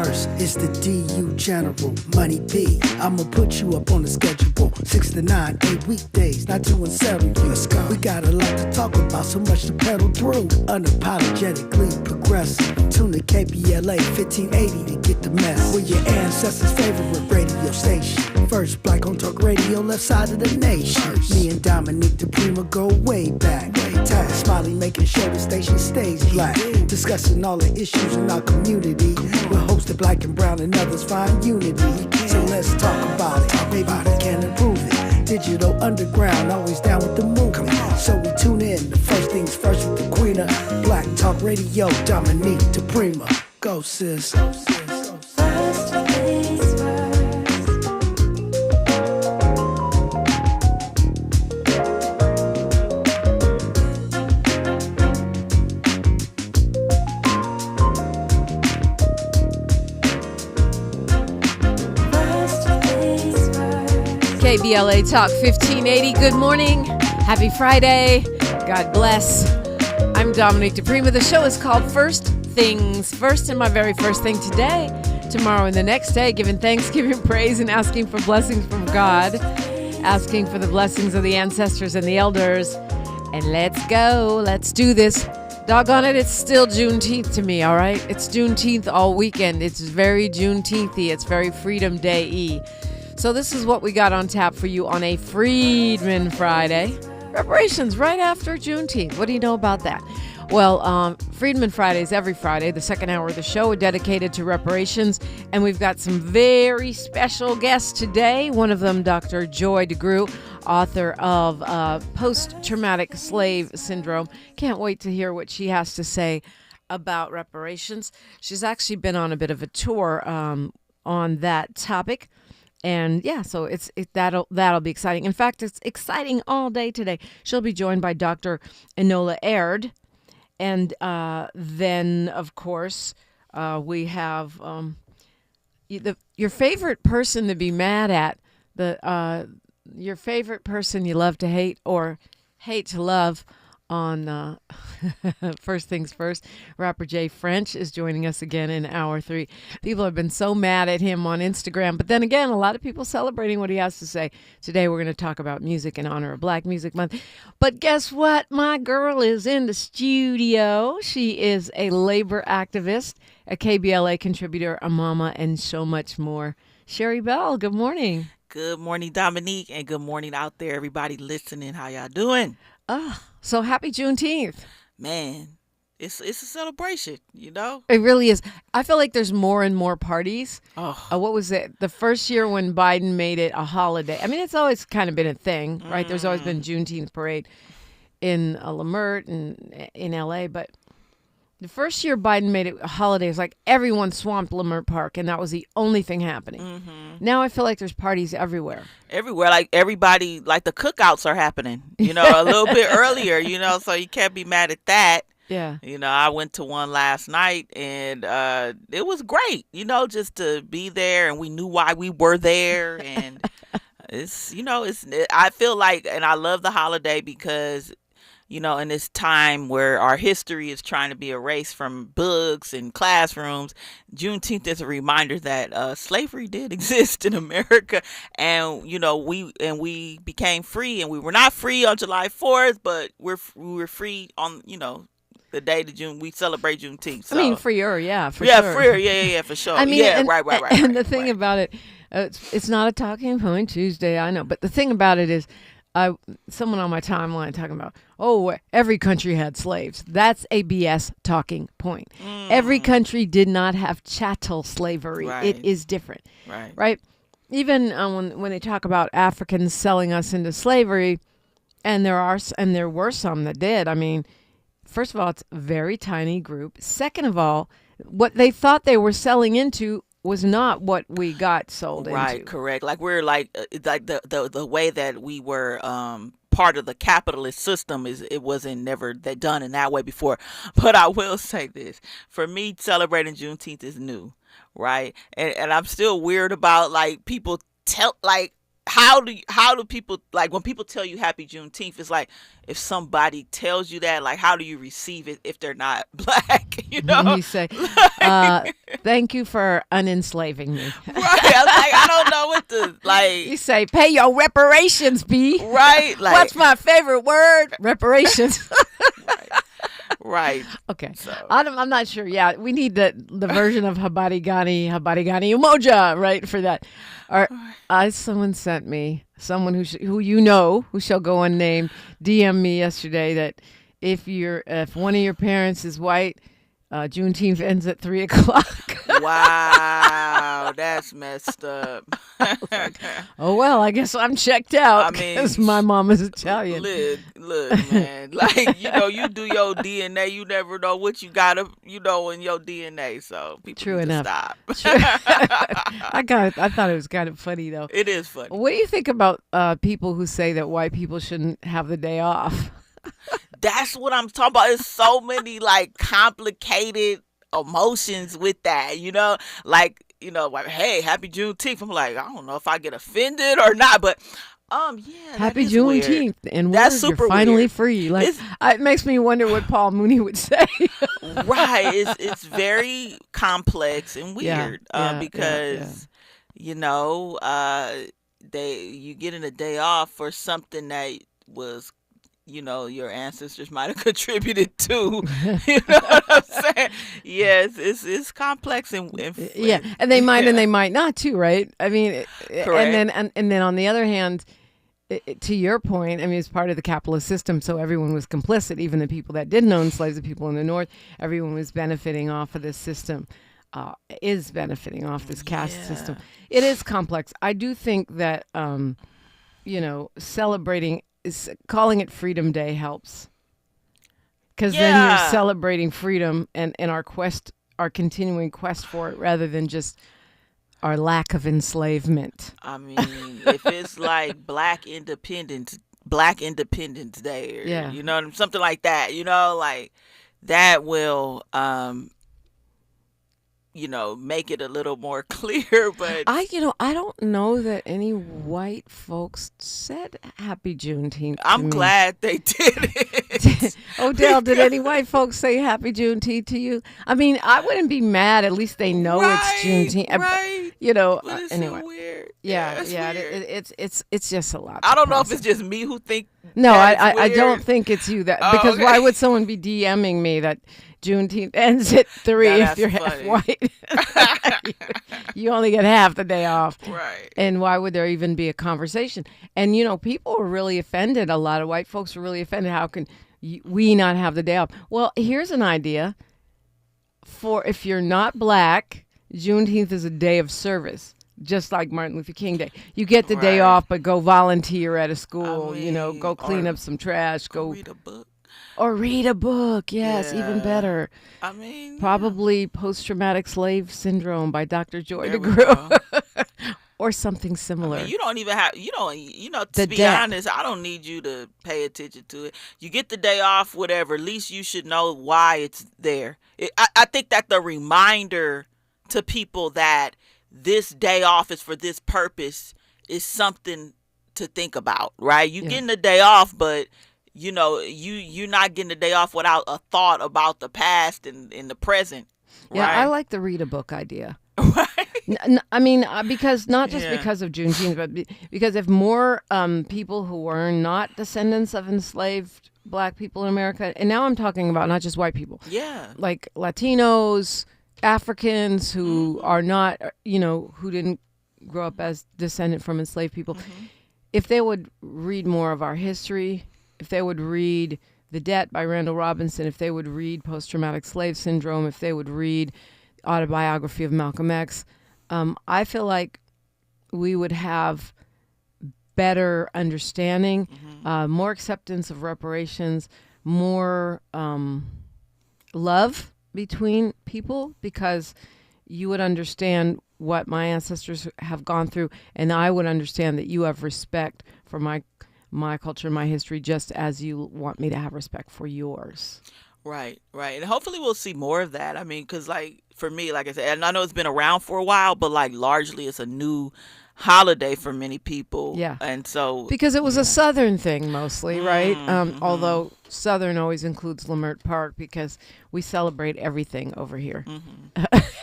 first, it's the DU General, Money P. I'ma put you up on the schedule, 6 to 9, 8 weekdays, not to unsettle you. Let's go. We got a lot to talk about, so much to pedal through. Unapologetically progressive. Tune to KBLA 1580 to get the mess. We're your ancestors' favorite radio station. First black on talk radio, left side of the nation. Me and Dominique DiPrima go way back. Tag Smiley making sure the station stays black. Discussing all the issues in our community. We're hosted black and brown and others find unity. So let's talk about it. Maybe we can improve it. Digital underground, always down with the movement. So we tune in. The first things first with the queen of Black Talk Radio, Dominique DiPrima. Go sis. First things first. KBLA Talk 1580. Good morning. Happy Friday. God bless. I'm Dominique DiPrima. The show is called First Things First, and my very first thing today, tomorrow, and the next day, giving thanks, giving praise, and asking for blessings from God, asking for the blessings of the ancestors and the elders. And let's go. Let's do this. Doggone it, it's still Juneteenth to me, all right? It's Juneteenth all weekend. It's very Juneteenth-y. It's very Freedom Day-y. So this is what we got on tap for you on a Freedman Friday. Reparations right after Juneteenth. What do you know about that? Well, Freedman Fridays every Friday. The second hour of the show is dedicated to reparations. And we've got some very special guests today. One of them, Dr. Joy DeGruy, author of Post-Traumatic Slave Syndrome. Can't wait to hear what she has to say about reparations. She's actually been on a bit of a tour on that topic. And yeah, so that'll be exciting. In fact, it's exciting all day today. She'll be joined by Dr. Enola Aird. And then, of course, we have your favorite person to be mad at, your favorite person you love to hate or hate to love on First Things First. Rapper Jay French is joining us again in hour 3. People have been so mad at him on Instagram, but then again, a lot of people celebrating what he has to say. Today we're going to talk about music in honor of Black Music Month. But guess what? My girl is in the studio. She is a labor activist, a KBLA contributor, a mama, and so much more. Sherri Bell, good morning. Good morning, Dominique, and good morning out there, everybody listening. How y'all doing? So happy Juneteenth. Man, it's a celebration, you know? It really is. I feel like there's more and more parties. Oh. What was it? The first year when Biden made it a holiday. I mean, it's always kind of been a thing, right? There's always been Juneteenth parade in Lamert and in LA, but the first year Biden made it a holiday, it was like everyone swamped Lamert Park, and that was the only thing happening. Mm-hmm. Now I feel like there's parties everywhere. Everywhere, like everybody, like the cookouts are happening, you know, a little bit earlier, you know, so you can't be mad at that. Yeah. You know, I went to one last night, and it was great, you know, just to be there, and we knew why we were there, and it's, you know, I feel like, and I love the holiday because, you know, in this time where our history is trying to be erased from books and classrooms, Juneteenth is a reminder that slavery did exist in America, and you know we became free, and we were not free on July 4th, but we were free on, you know, the day that we celebrate Juneteenth. So. I mean, freer, yeah, for yeah, sure. freer, yeah, for sure. I mean, yeah, and, right. And the thing about it, it's not a talking point Tuesday, I know, but the thing about it is, someone on my timeline talking about, every country had slaves. That's a BS talking point. Every country did not have chattel slavery. Right. It is different. Right. Even when they talk about Africans selling us into slavery, and there were some that did. I mean, first of all, it's a very tiny group. Second of all, what they thought they were selling into was not what we got sold into. Right, correct. Like we're like the way that we were part of the capitalist system it wasn't never done in that way before. But I will say this: for me, celebrating Juneteenth is new, right? And I'm still weird about like people how do people, like, when people tell you Happy Juneteenth, it's like, if somebody tells you that, like, how do you receive it if they're not black? You know, You say, thank you for unenslaving me. right? I was like, I don't know what to like. You say, pay your reparations, B. Right? Like, What's my favorite word? Reparations. right? Okay. So I'm not sure. Yeah, we need the version of Habari Gani Umoja, right, for that. Or someone sent me, someone who you know, who shall go unnamed, DM me yesterday that if one of your parents is white, Juneteenth ends at 3:00. wow, that's messed up. Oh well, I guess I'm checked out because my mom is Italian. Look, man. Like, you do your DNA, you never know what you got, in your DNA. So people True need enough. to stop. I thought it was kind of funny though. It is funny. What do you think about people who say that white people shouldn't have the day off? That's what I'm talking about. It's so many like complicated emotions with that, like, hey, Happy Juneteenth. I'm like, I don't know if I get offended or not, but yeah, Happy Juneteenth, and that's you're super finally weird. free. Like, it makes me wonder what Paul Mooney would say. Right, it's very complex and weird, because you getting a day off for something that was, your ancestors might have contributed to. You know what I'm saying? Yes, it's complex and and they might and they might not too, right? I mean, correct. and then on the other hand, to your point, I mean, it's part of the capitalist system, so everyone was complicit. Even the people that didn't own slaves, the people in the North, everyone was benefiting off of this system. Is benefiting off this caste system. It is complex. I do think that celebrating. Calling it Freedom Day helps, because then you're celebrating freedom and our continuing quest for it, rather than just our lack of enslavement. I mean, if it's like Black Independence Day, or, something like that, like that will make it a little more clear. But I don't know that any white folks said Happy Juneteenth. I'm glad they did it. Odell, did any white folks say Happy Juneteenth to you? I mean, I wouldn't be mad. At least they know it's Juneteenth. Right. But it's anyway. so weird. Yeah. Weird. It's just a lot. I don't know if it's just me who think. No, I don't think it's you because okay. Why would someone be DMing me that Juneteenth ends at 3 if you're half white? You only get half the day off. Right. And why would there even be a conversation? And, people were really offended. A lot of white folks were really offended. How can we not have the day off? Well, here's an idea. For if you're not black, Juneteenth is a day of service. Just like Martin Luther King Day. You get the day off, but go volunteer at a school, go clean up some trash, go read a book. Or read a book, yes, even better. I mean, probably Post-Traumatic Slave Syndrome by Dr. Joy DeGruy. Or something similar. I mean, you don't even have, to be honest, I don't need you to pay attention to it. You get the day off, whatever, at least you should know why it's there. I think that the reminder to people that this day off is for this purpose is something to think about, right? You getting the day off, but you're not getting the day off without a thought about the past and the present. Right? Yeah, I like the read a book idea. Right. I mean, because not just because of Juneteenth, but because if more people who are not descendants of enslaved black people in America, and now I'm talking about not just white people, like Latinos, Africans who are not, who didn't grow up as descendant from enslaved people, if they would read more of our history, if they would read The Debt by Randall Robinson, if they would read Post-Traumatic Slave Syndrome, if they would read Autobiography of Malcolm X, I feel like we would have better understanding, more acceptance of reparations, more love between people, because you would understand what my ancestors have gone through, and I would understand that you have respect for my culture, my history, just as you want me to have respect for yours. Right. And hopefully we'll see more of that. I mean, because, like, for me, like I said, and I know it's been around for a while, but, like, largely it's a new holiday for many people. Yeah. And so because it was a Southern thing mostly, right? Although Southern always includes Leimert Park because we celebrate everything over here.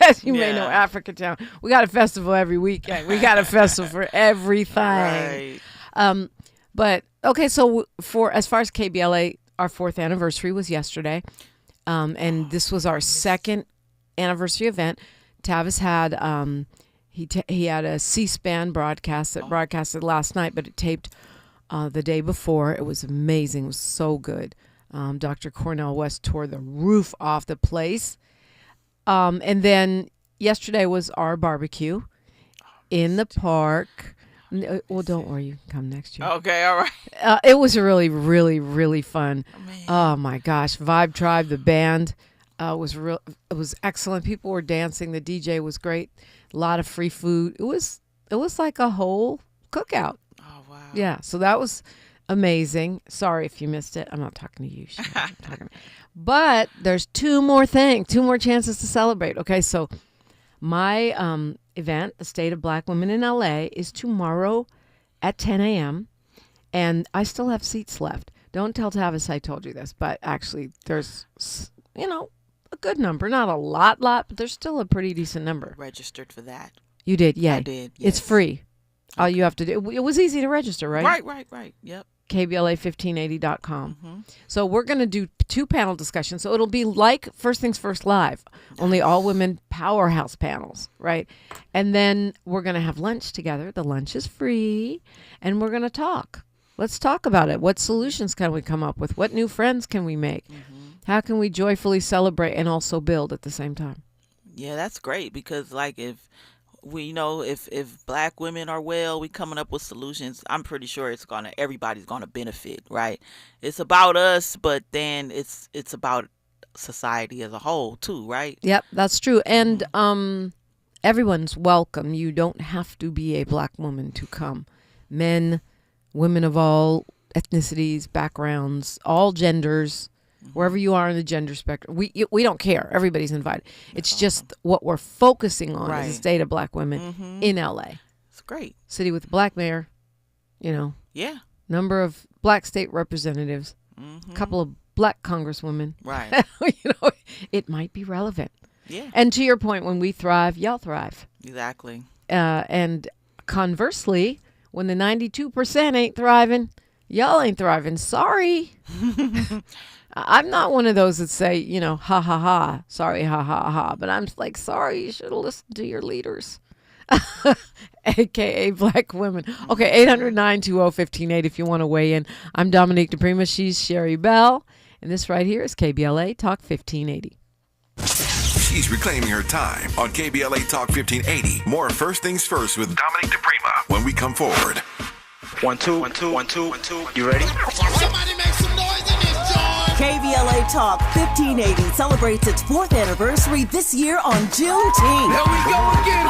As you may know, Africatown, we got a festival every weekend. We got a festival for everything. Right. But okay, so as far as KBLA, our 4th anniversary was yesterday, and this was our 2nd anniversary event. Tavis had he had a C-SPAN broadcast that broadcasted last night, but it taped the day before. It was amazing. It was so good. Dr. Cornel West tore the roof off the place. And then yesterday was our barbecue in the park. Well, don't worry. You can come next year. Okay, all right. It was really, really, really fun. Oh, my gosh. Vibe Tribe, the band, was excellent. People were dancing. The DJ was great. A lot of free food. It was like a whole cookout. Oh, wow. Yeah, so that was amazing. Sorry if you missed it. I'm not talking to you. But there's 2 more chances to celebrate. Okay, so my event, the State of Black Women in LA, is tomorrow at 10 a.m. And I still have seats left. Don't tell Tavis I told you this, but actually there's, a good number. Not a lot, but there's still a pretty decent number. Registered for that. You did, yeah. I did, yes. It's free. All you have to do, it was easy to register, right? Right. Yep. KBLA1580.com. So we're going to do 2 panel discussions. So it'll be like First Things First Live, only all women powerhouse panels, right? And then we're going to have lunch together. The lunch is free, and we're going to talk. Let's talk about it. What solutions can we come up with? What new friends can we make? How can we joyfully celebrate and also build at the same time? Yeah, that's great because like if Black women are well, we coming up with solutions. I'm pretty sure everybody's gonna benefit, right? It's about us, but then it's about society as a whole too, right? Yep, that's true. And everyone's welcome. You don't have to be a Black woman to come. Men, women of all ethnicities, backgrounds, all genders. Wherever you are in the gender spectrum, we don't care. Everybody's invited. It's just what we're focusing on is the State of Black Women in LA. It's great. City with a Black mayor, Yeah. number of Black state representatives, a couple of Black congresswomen. Right. It might be relevant. Yeah. And to your point, when we thrive, y'all thrive. Exactly. And conversely, when the 92% ain't thriving, y'all ain't thriving. Sorry. I'm not one of those that say, ha, ha, ha, sorry, ha, ha, ha. But I'm like, sorry, you should have listened to your leaders, a.k.a. Black women. Okay, 800-920-1580 if you want to weigh in. I'm Dominique DiPrima. She's Sherri Bell. And this right here is KBLA Talk 1580. She's reclaiming her time on KBLA Talk 1580. More First Things First with Dominique DiPrima when we come forward. 1 2 1 2 1 2 1 2. You ready? Somebody make some noise in this joint. KBLA Talk 1580 celebrates its 4th anniversary this year on Juneteenth. Here we go again.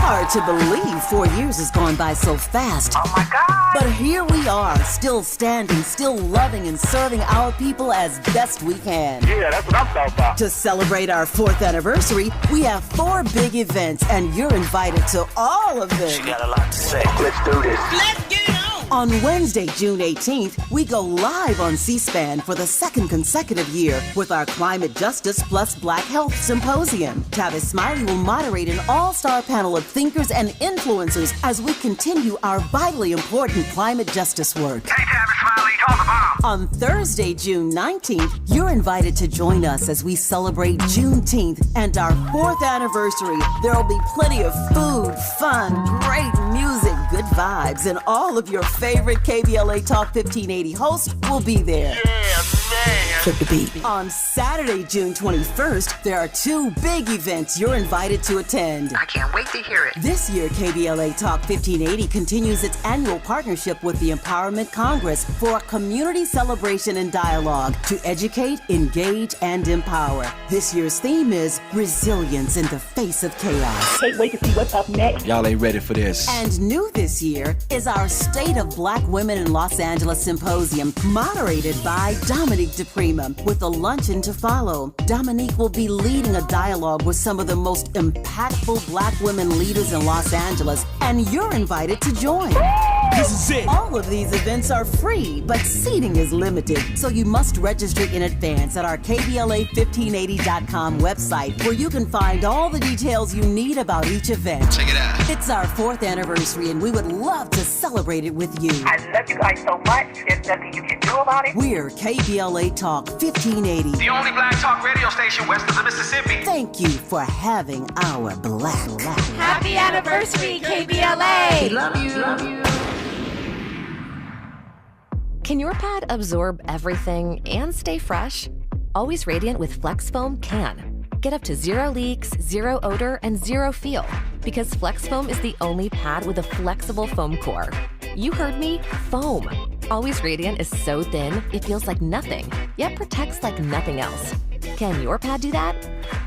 Hard to believe 4 years has gone by so fast. Oh my God. But here we are, still standing, still loving and serving our people as best we can. Yeah, that's what I'm talking about. To celebrate our 4th anniversary, we have 4 big events, and you're invited to all of them. She got a lot to say. Let's do this. Let's get it on. On Wednesday, June 18th, we go live on C-SPAN for the 2nd consecutive year with our Climate Justice plus Black Health Symposium. Tavis Smiley will moderate an all-star panel of thinkers and influencers as we continue our vitally important climate justice work. Hey, Tavis Smiley, talk about. On Thursday, June 19th, you're invited to join us as we celebrate Juneteenth and our 4th anniversary. There will be plenty of food, fun, great music, good vibes, and all of your favorite KBLA Talk 1580 hosts will be there. Yeah, man. Flip the beat. On Saturday, June 21st, there are 2 big events you're invited to attend. I can't wait to hear it. This year, KBLA Talk 1580 continues its annual partnership with the Empowerment Congress for a community celebration and dialogue to educate, engage, and empower. This year's theme is Resilience in the Face of Chaos. Can't wait to see what's up next. Y'all ain't ready for this. And new this year is our State of Black Women in Los Angeles Symposium, moderated by Dominique DiPrima. DiPrima with a luncheon to follow. Dominique will be leading a dialogue with some of the most impactful Black women leaders in Los Angeles, and you're invited to join. This is it. All of these events are free, but seating is limited, so you must register in advance at our KBLA1580.com website, where you can find all the details you need about each event. Check it out. It's our 4th anniversary, and we would love to celebrate it with you. I love you guys so much. There's nothing you can do about it. We're KBLA Talk 1580. The only black talk radio station west of the Mississippi. Thank you for having our black. Happy anniversary, KBLA! We love you. Love you. Can your pad absorb everything and stay fresh? Always Radiant with Flex Foam can. Get up to 0 leaks, 0 odor, and 0 feel. Because Flex Foam is the only pad with a flexible foam core. You heard me, foam. Always Radiant is so thin, it feels like nothing, yet protects like nothing else. Can your pad do that?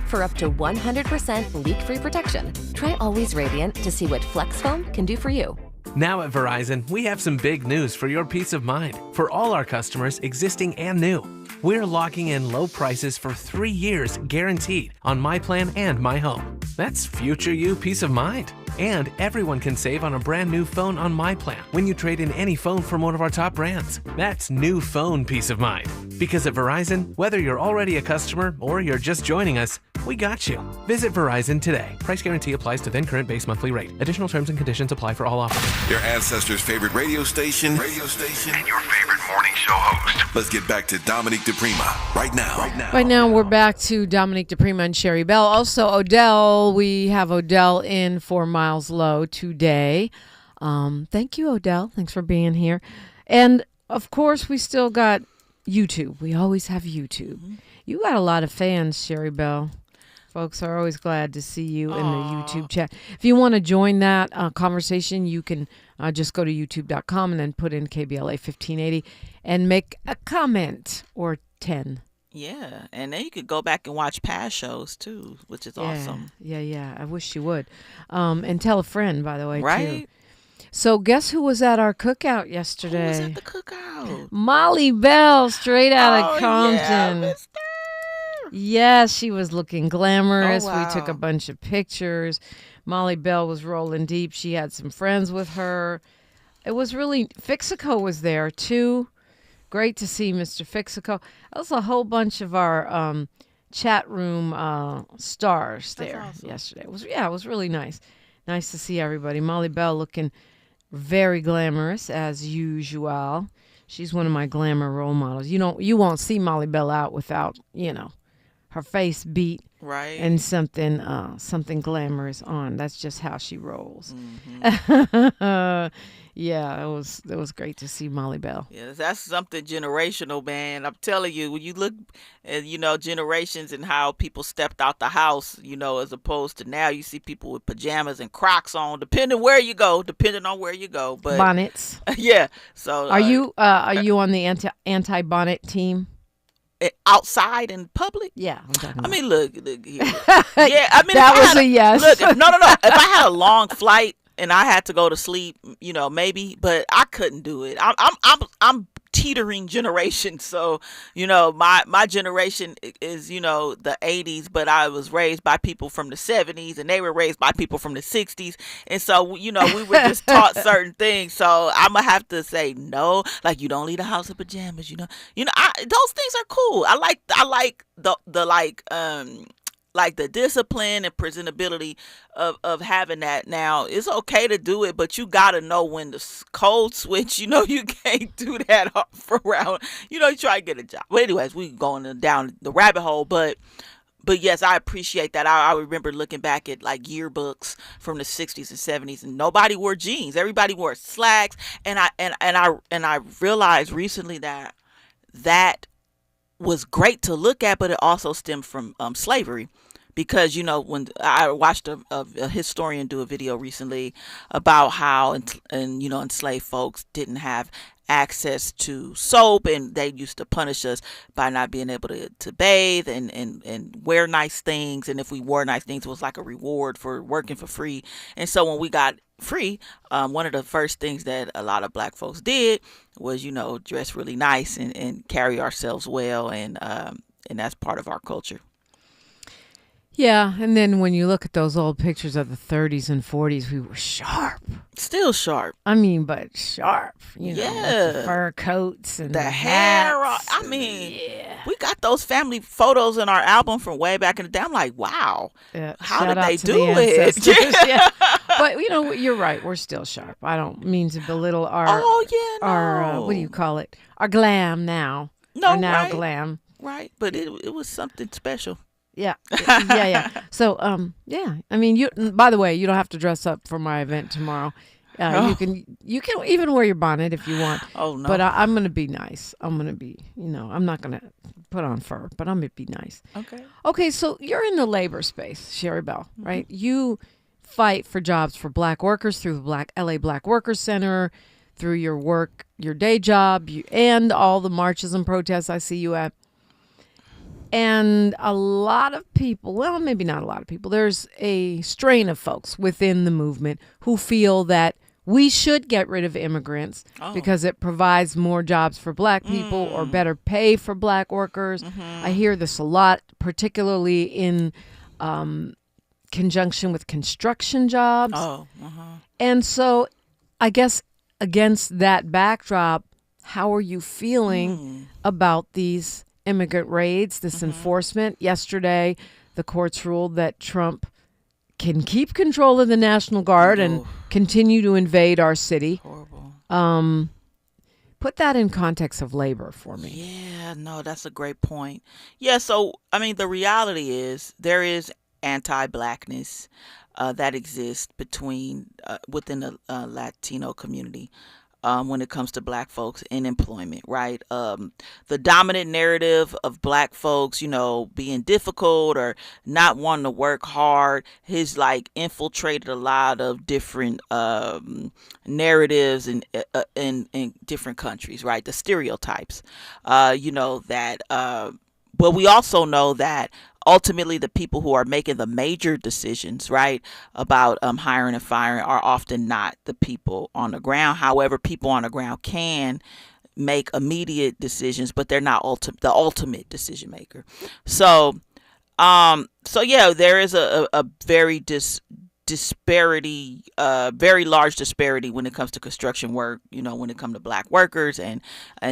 For up to 100% leak-free protection, try Always Radiant to see what Flex Foam can do for you. Now at Verizon, we have some big news for your peace of mind. For all our customers, existing and new, we're locking in low prices for 3 years guaranteed on My Plan and My Home. That's future you peace of mind. And everyone can save on a brand new phone on My Plan when you trade in any phone from one of our top brands. That's new phone peace of mind. Because at Verizon, whether you're already a customer or you're just joining us, we got you. Visit Verizon today. Price guarantee applies to then current base monthly rate. Additional terms and conditions apply for all offers. Their ancestors' favorite radio station, And your favorite morning show host. Let's get back to Dominique DiPrima right now. Right now, we're back to Dominique DiPrima and Sherri Bell. Also, Odell. We have Odell in for Miles Low today. Thank you, Odell. Thanks for being here. And, of course, we still got YouTube. We always have YouTube. Mm-hmm. You got a lot of fans, Sherri Bell. Folks are always glad to see you in the YouTube chat. If you want to join that conversation, you can just go to youtube.com and then put in KBLA 1580 and make a comment or 10. Yeah, and then you could go back and watch past shows too, which is awesome. Yeah. I wish you would. And tell a friend, by the way, right? too. So guess who was at our cookout yesterday? Who was at the cookout? Molly Bell, straight out of Compton. Yeah, I missed her. Yes, she was looking glamorous. Oh, wow. We took a bunch of pictures. Molly Bell was rolling deep. She had some friends with her. It was really, Fixico was there too. Great to see Mr. Fixico. There was a whole bunch of our chat room stars there yesterday. It was really nice. Nice to see everybody. Molly Bell looking very glamorous as usual. She's one of my glamour role models. You won't see Molly Bell out without, her face beat, right, and something glamorous on. That's just how she rolls. Mm-hmm. Yeah, it was great to see Molly Bell. Yeah, that's something generational, man. I'm telling you, when you look at generations and how people stepped out the house, as opposed to now, you see people with pajamas and Crocs on, depending on where you go. But bonnets. Yeah. So are you on the anti-bonnet team? Outside in public? Yeah, I'm talking about. I mean, look here. Yeah, I mean, that was a yes. Look, no. If I had a long flight and I had to go to sleep, maybe, but I couldn't do it. I'm teetering generation, so my generation is the 80s, but I was raised by people from the 70s, and they were raised by people from the 60s, and so we were just taught certain things. So I'm gonna have to say no, like you don't leave the house in pajamas. Those things are cool. I like the discipline and presentability of having that. Now, it's okay to do it, but you got to know when to code switch. You can't do that for around. You try to get a job. Well, anyways, we going down the rabbit hole, but yes, I appreciate that. I remember looking back at like yearbooks from the 60s and 70s, and nobody wore jeans. Everybody wore slacks, and I realized recently that was great to look at, but it also stemmed from slavery. Because, when I watched a historian do a video recently about how enslaved folks didn't have access to soap, and they used to punish us by not being able to bathe and wear nice things. And if we wore nice things, it was like a reward for working for free. And so when we got free, one of the first things that a lot of black folks did was, dress really nice and carry ourselves well. And that's part of our culture. Yeah, and then when you look at those old pictures of the 30s and 40s, we were sharp. Still sharp. I mean, but sharp. With the fur coats and the hats. hair. We got those family photos in our album from way back in the day. I'm like, wow, how did they do it? Yeah. But you're right. We're still sharp. I don't mean to belittle our. Our what do you call it? Our glam now. No, now right. Glam. Right, but it was something special. Yeah. So, I mean, you. By the way, you don't have to dress up for my event tomorrow. You can even wear your bonnet if you want. Oh no! But I'm gonna be nice. I'm gonna be, I'm not gonna put on fur, but I'm gonna be nice. Okay. Okay. So you're in the labor space, Sherri Bell, right? You fight for jobs for black workers through the LA Black Workers Center, through your day job, and all the marches and protests I see you at. And a lot of people, well, maybe not a lot of people, there's a strain of folks within the movement who feel that we should get rid of immigrants because it provides more jobs for black people or better pay for black workers. I hear this a lot, particularly in conjunction with construction jobs. And so I guess against that backdrop, how are you feeling about these immigrant raids, this enforcement? Yesterday, the courts ruled that Trump can keep control of the National Guard and continue to invade our city. Horrible. Put that in context of labor for me. Yeah, no, that's a great point. Yeah, so, I mean, the reality is there is anti-blackness that exists within the Latino community. When it comes to black folks in employment, right? The dominant narrative of black folks, being difficult or not wanting to work hard has infiltrated a lot of different narratives in different countries, right? The stereotypes, but we also know that ultimately the people who are making the major decisions, right, about hiring and firing are often not the people on the ground. However, people on the ground can make immediate decisions, but they're not the ultimate decision maker. So there is a very disparity, very large disparity when it comes to construction work, when it comes to black workers and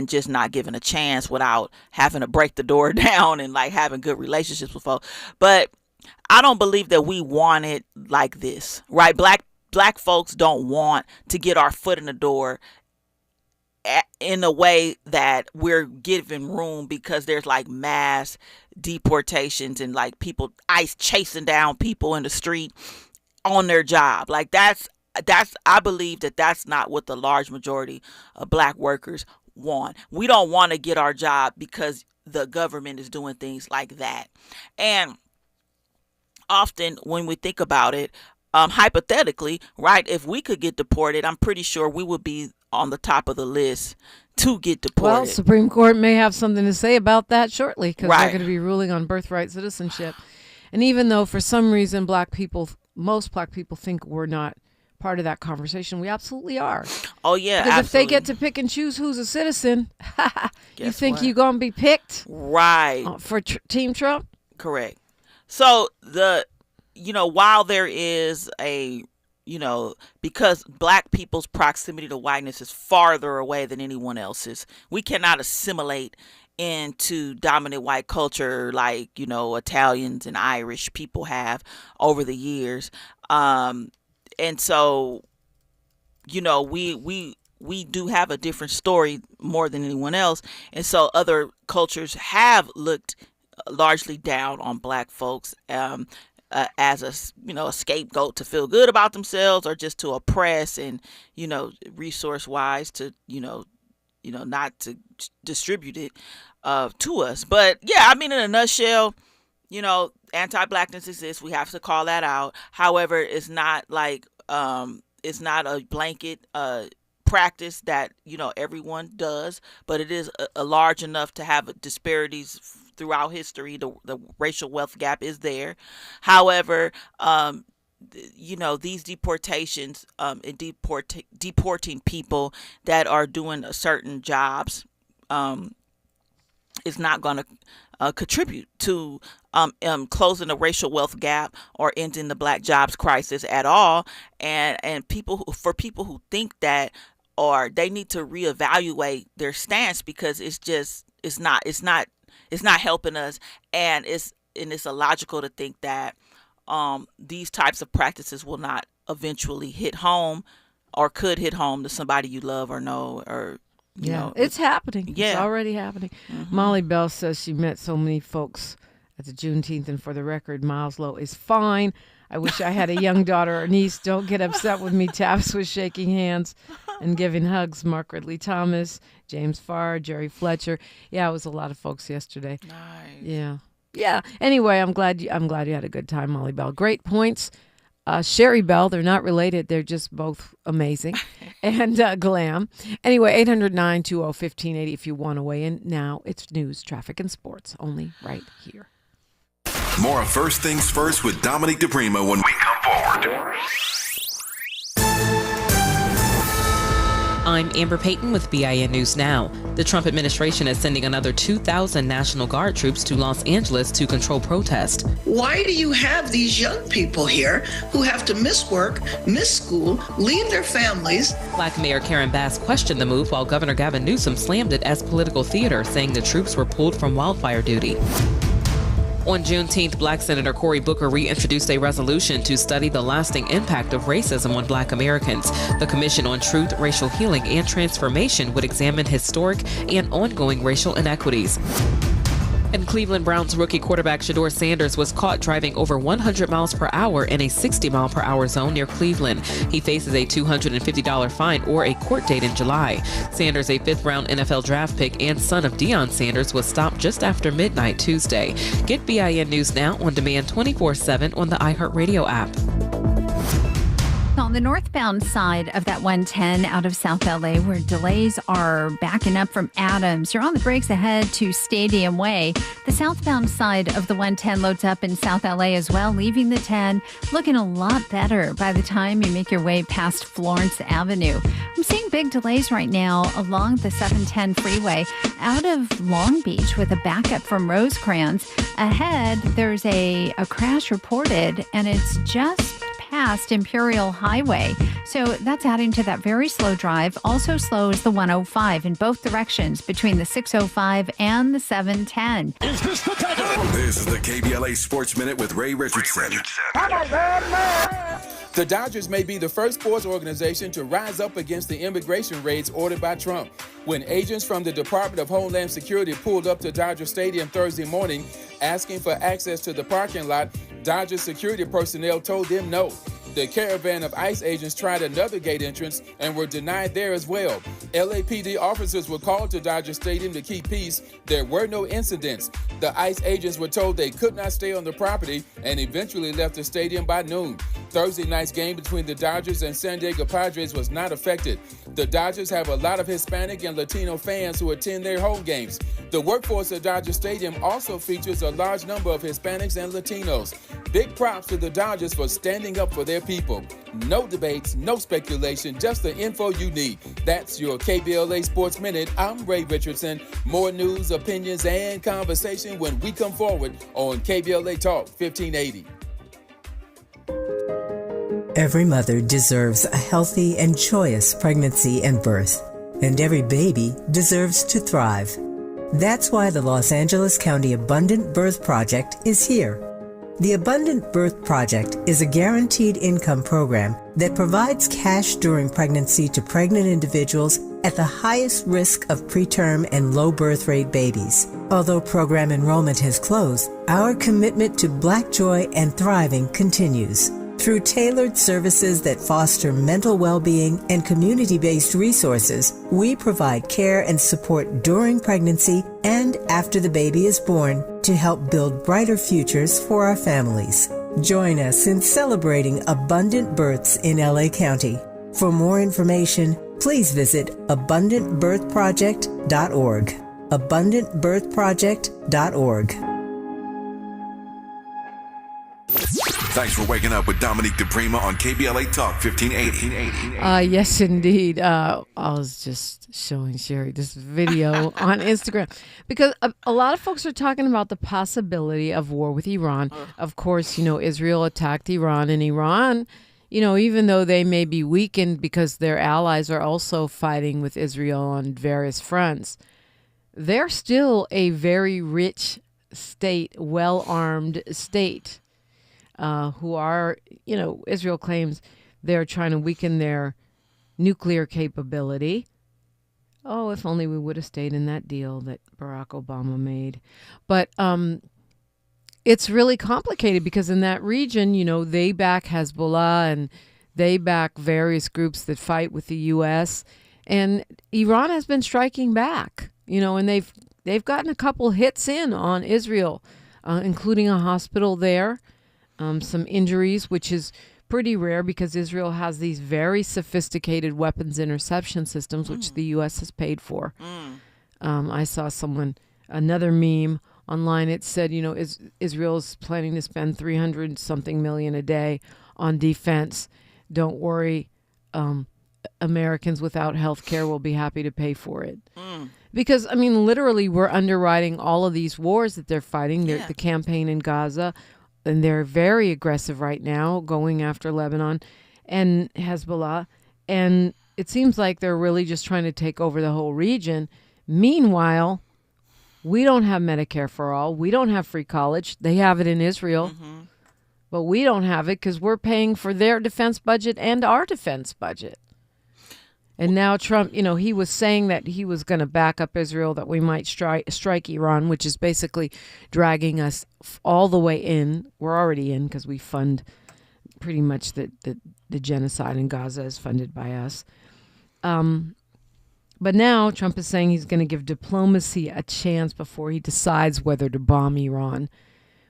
just not given a chance without having to break the door down and having good relationships with folks. But I don't believe that we want it like this, right? Black folks don't want to get our foot in the door in a way that we're given room because there's mass deportations and ICE chasing down people in the street on their job. I believe that that's not what the large majority of black workers want. We don't want to get our job because the government is doing things like that. And often when we think about it, hypothetically, right, if we could get deported, I'm pretty sure we would be on the top of the list to get deported. Well, Supreme Court may have something to say about that shortly because they're going to be ruling on birthright citizenship. And even though for some reason most black people think we're not part of that conversation, we absolutely are. Oh, yeah, because absolutely. if they get to pick and choose who's a citizen, you think you're going to be picked? Right. For Team Trump? Correct. So, while there is because black people's proximity to whiteness is farther away than anyone else's, we cannot assimilate into dominant white culture Italians and Irish people have over the years. And so, we do have a different story more than anyone else. And so other cultures have looked largely down on black folks as a scapegoat to feel good about themselves or just to oppress and, resource wise to, not to distribute it to us. But yeah, I mean, in a nutshell, anti-blackness exists. We have to call that out. However, it's not it's not a blanket practice that everyone does, but it is a large enough to have disparities throughout history. The racial wealth gap is there. However, these deportations and deporting people that are doing certain jobs is not going to contribute to closing the racial wealth gap or ending the black jobs crisis at all. And for people who think that, or they need to reevaluate their stance, because it's not helping us, and it's illogical to think that these types of practices will not eventually hit home, or could hit home to somebody you love or know, or you know. It's happening. Yeah. It's already happening. Mm-hmm. Molly Bell says she met so many folks at the Juneteenth, and for the record, Miles Lowe is fine. I wish I had a young daughter or niece. Don't get upset with me. Taps was shaking hands and giving hugs. Mark Ridley Thomas, James Farr, Jerry Fletcher. Yeah, it was a lot of folks yesterday. Nice. Yeah. Anyway, I'm glad you had a good time, Molly Bell. Great points. Sherry Bell, they're not related. They're just both amazing. And glam. Anyway, 800-920-1580 if you want to weigh in. Now it's news, traffic, and sports, only right here. More First Things First with Dominique DiPrima when we come forward. I'm Amber Payton with BIN News Now. The Trump administration is sending another 2,000 National Guard troops to Los Angeles to control protest. Why do you have these young people here who have to miss work, miss school, leave their families? Black Mayor Karen Bass questioned the move, while Governor Gavin Newsom slammed it as political theater, saying the troops were pulled from wildfire duty. On Juneteenth, Black Senator Cory Booker reintroduced a resolution to study the lasting impact of racism on Black Americans. The Commission on Truth, Racial Healing, and Transformation would examine historic and ongoing racial inequities. And Cleveland Browns rookie quarterback Shedeur Sanders was caught driving over 100 miles per hour in a 60-mile-per-hour zone near Cleveland. He faces a $250 fine or a court date in July. Sanders, a fifth-round NFL draft pick and son of Deion Sanders, was stopped just after midnight Tuesday. Get BIN News Now on demand 24/7 on the iHeartRadio app. On the northbound side of that 110 out of South LA, where delays are backing up from Adams, you're on the brakes ahead to Stadium Way. The southbound side of the 110 loads up in South LA as well, leaving the 10 looking a lot better by the time you make your way past Florence Avenue. I'm seeing big delays right now along the 710 freeway out of Long Beach with a backup from Rosecrans. Ahead, there's a crash reported, and it's just past Imperial Highway. So that's adding to that very slow drive. Also slow is the 105 in both directions between the 605 and the 710. This is the KBLA Sports Minute with Ray Richardson. The Dodgers may be the first sports organization to rise up against the immigration raids ordered by Trump. When agents from the Department of Homeland Security pulled up to Dodger Stadium Thursday morning asking for access to the parking lot, Dodger security personnel told them no. The caravan of ICE agents tried another gate entrance and were denied there as well. LAPD officers were called to Dodger Stadium to keep peace. There were no incidents. The ICE agents were told they could not stay on the property and eventually left the stadium by noon. Thursday night's game between the Dodgers and San Diego Padres was not affected. The Dodgers have a lot of Hispanic and Latino fans who attend their home games. The workforce at Dodger Stadium also features a large number of Hispanics and Latinos. Big props to the Dodgers for standing up for their people. No debates, no speculation, just the info you need. That's your KBLA Sports Minute. I'm Ray Richardson. More news, opinions, and conversation when we come forward on KBLA Talk 1580. Every mother deserves a healthy and joyous pregnancy and birth, and every baby deserves to thrive. That's why the Los Angeles County Abundant Birth Project is here. The Abundant Birth Project is a guaranteed income program that provides cash during pregnancy to pregnant individuals at the highest risk of preterm and low birth rate babies. Although program enrollment has closed, our commitment to Black joy and thriving continues. Through tailored services that foster mental well-being and community-based resources, we provide care and support during pregnancy and after the baby is born to help build brighter futures for our families. Join us in celebrating abundant births in LA County. For more information, please visit abundantbirthproject.org. abundantbirthproject.org. Thanks for waking up with Dominique DiPrima on KBLA Talk 1580. Yes, indeed. I was just showing Sherri this video on Instagram because a lot of folks are talking about the possibility of war with Iran. Of course, Israel attacked Iran, and Iran, even though they may be weakened because their allies are also fighting with Israel on various fronts, they're still a very rich state, well-armed state. Who are, Israel claims they're trying to weaken their nuclear capability. Oh, if only we would have stayed in that deal that Barack Obama made. But it's really complicated because in that region, they back Hezbollah and they back various groups that fight with the U.S. And Iran has been striking back, and they've gotten a couple hits in on Israel, including a hospital there. Some injuries, which is pretty rare because Israel has these very sophisticated weapons interception systems, which the U.S. has paid for. I saw another meme online. It said, Israel's planning to spend $300-something million a day on defense. Don't worry, Americans without health care will be happy to pay for it. Because, literally, we're underwriting all of these wars that they're fighting. The campaign in Gaza. And they're very aggressive right now, going after Lebanon and Hezbollah. And it seems like they're really just trying to take over the whole region. Meanwhile, we don't have Medicare for all. We don't have free college. They have it in Israel. But we don't have it because we're paying for their defense budget and our defense budget. And now Trump, he was saying that he was going to back up Israel, that we might strike Iran, which is basically dragging us all the way in. We're already in because we fund pretty much the genocide in Gaza is funded by us. But now Trump is saying he's going to give diplomacy a chance before he decides whether to bomb Iran,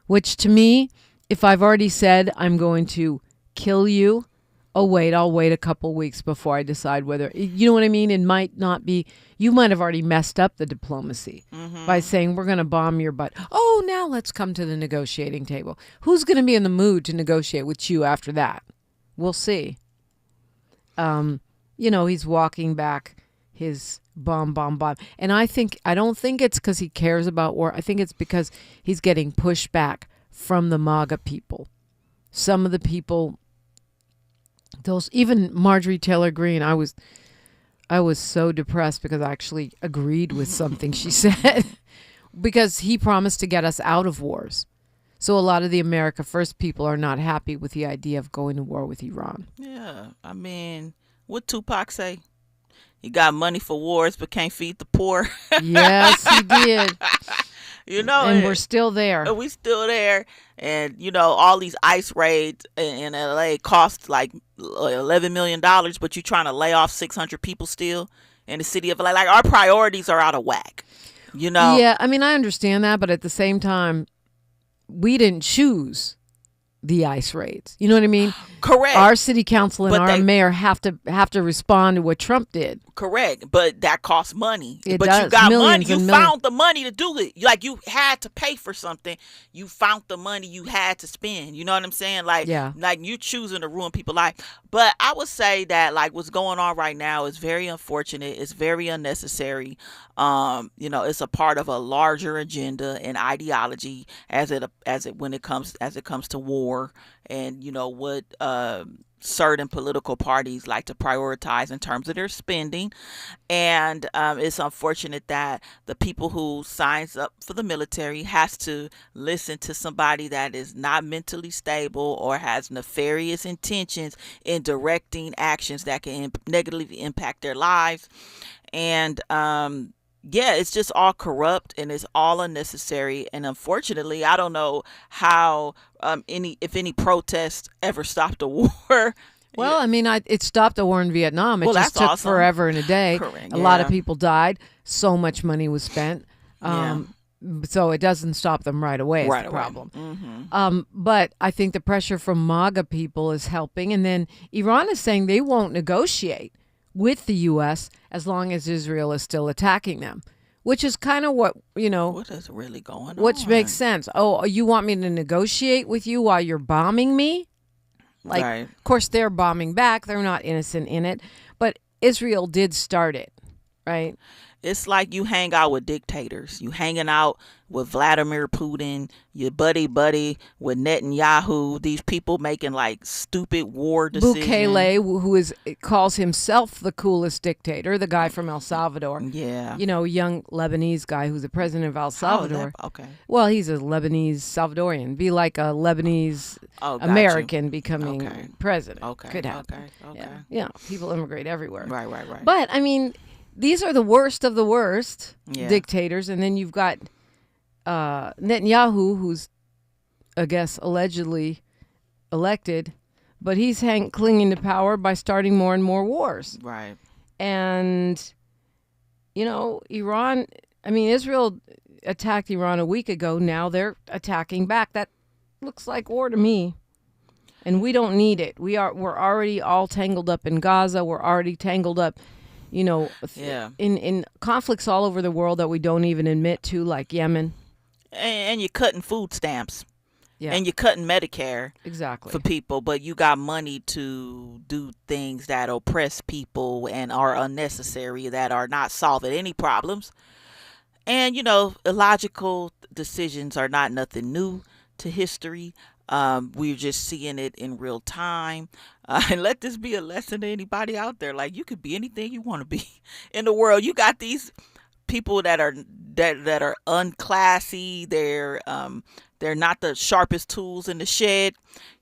which to me, if I've already said I'm going to kill you, I'll wait a couple weeks before I decide whether, you know what I mean? It might not be, you might have already messed up the diplomacy by saying we're going to bomb your butt. Oh, now let's come to the negotiating table. Who's going to be in the mood to negotiate with you after that? We'll see. He's walking back his bomb. And I don't think it's because he cares about war. I think it's because he's getting pushback from the MAGA people. Some of the people, even Marjorie Taylor Greene, I was so depressed because I actually agreed with something she said because he promised to get us out of wars. So a lot of the America First people are not happy with the idea of going to war with Iran. Yeah, what Tupac say? He got money for wars but can't feed the poor. Yes, he did. And we're still there. We still there. And, all these ICE raids in LA cost like $11 million, but you're trying to lay off 600 people still in the city of LA. Like, our priorities are out of whack, Yeah, I understand that, but at the same time, we didn't choose the ICE raids. You know what I mean? Correct. Our city council and our mayor have to respond to what Trump did. Correct, but that costs money. It but does. You got Millions money. You and found the money to do it. Like, you had to pay for something. You found the money you had to spend. You know what I'm saying? Like, like you choosing to ruin people's life. But I would say that like what's going on right now is very unfortunate. It's very unnecessary. It's a part of a larger agenda and ideology as it comes to war and what certain political parties like to prioritize in terms of their spending. And it's unfortunate that the people who signs up for the military has to listen to somebody that is not mentally stable or has nefarious intentions in directing actions that can negatively impact their lives. And it's just all corrupt and it's all unnecessary. And unfortunately, I don't know how if any protests ever stopped a war. Well, it stopped the war in Vietnam. It just took forever and a day. Correct, a lot of people died. So much money was spent. So it doesn't stop them right away. Is the problem. But I think the pressure from MAGA people is helping. And then Iran is saying they won't negotiate with the U.S. as long as Israel is still attacking them, which is kind of what, What is really going on? which makes sense. Oh, you want me to negotiate with you while you're bombing me? Like, Right. of course, they're bombing back. They're not innocent in it. But Israel did start it, right? It's like you hang out with dictators. You hanging out with Vladimir Putin, your buddy with Netanyahu. These people making like stupid war decisions. Bukele, who calls himself the coolest dictator, the guy from El Salvador. Yeah. Young Lebanese guy who's the president of El Salvador. Okay. Well, he's a Lebanese Salvadorian. Be like a Lebanese got American you. becoming president. Okay. Could happen. Okay. Yeah. People immigrate everywhere. Right. But, I mean, these are the worst of the worst dictators. And then you've got Netanyahu, who's, I guess, allegedly elected, but he's clinging to power by starting more and more wars. Right. And, Israel attacked Iran a week ago. Now they're attacking back. That looks like war to me. And we don't need it. We're already all tangled up in Gaza. We're already tangled up, in conflicts all over the world that we don't even admit to, like Yemen. And you're cutting food stamps. Yeah. And you're cutting Medicare. Exactly. For people, but you got money to do things that oppress people and are unnecessary, that are not solving any problems. And, illogical decisions are not nothing new to history. We're just seeing it in real time. And let this be a lesson to anybody out there. Like, you could be anything you want to be in the world. You got these people that are unclassy. They're not the sharpest tools in the shed,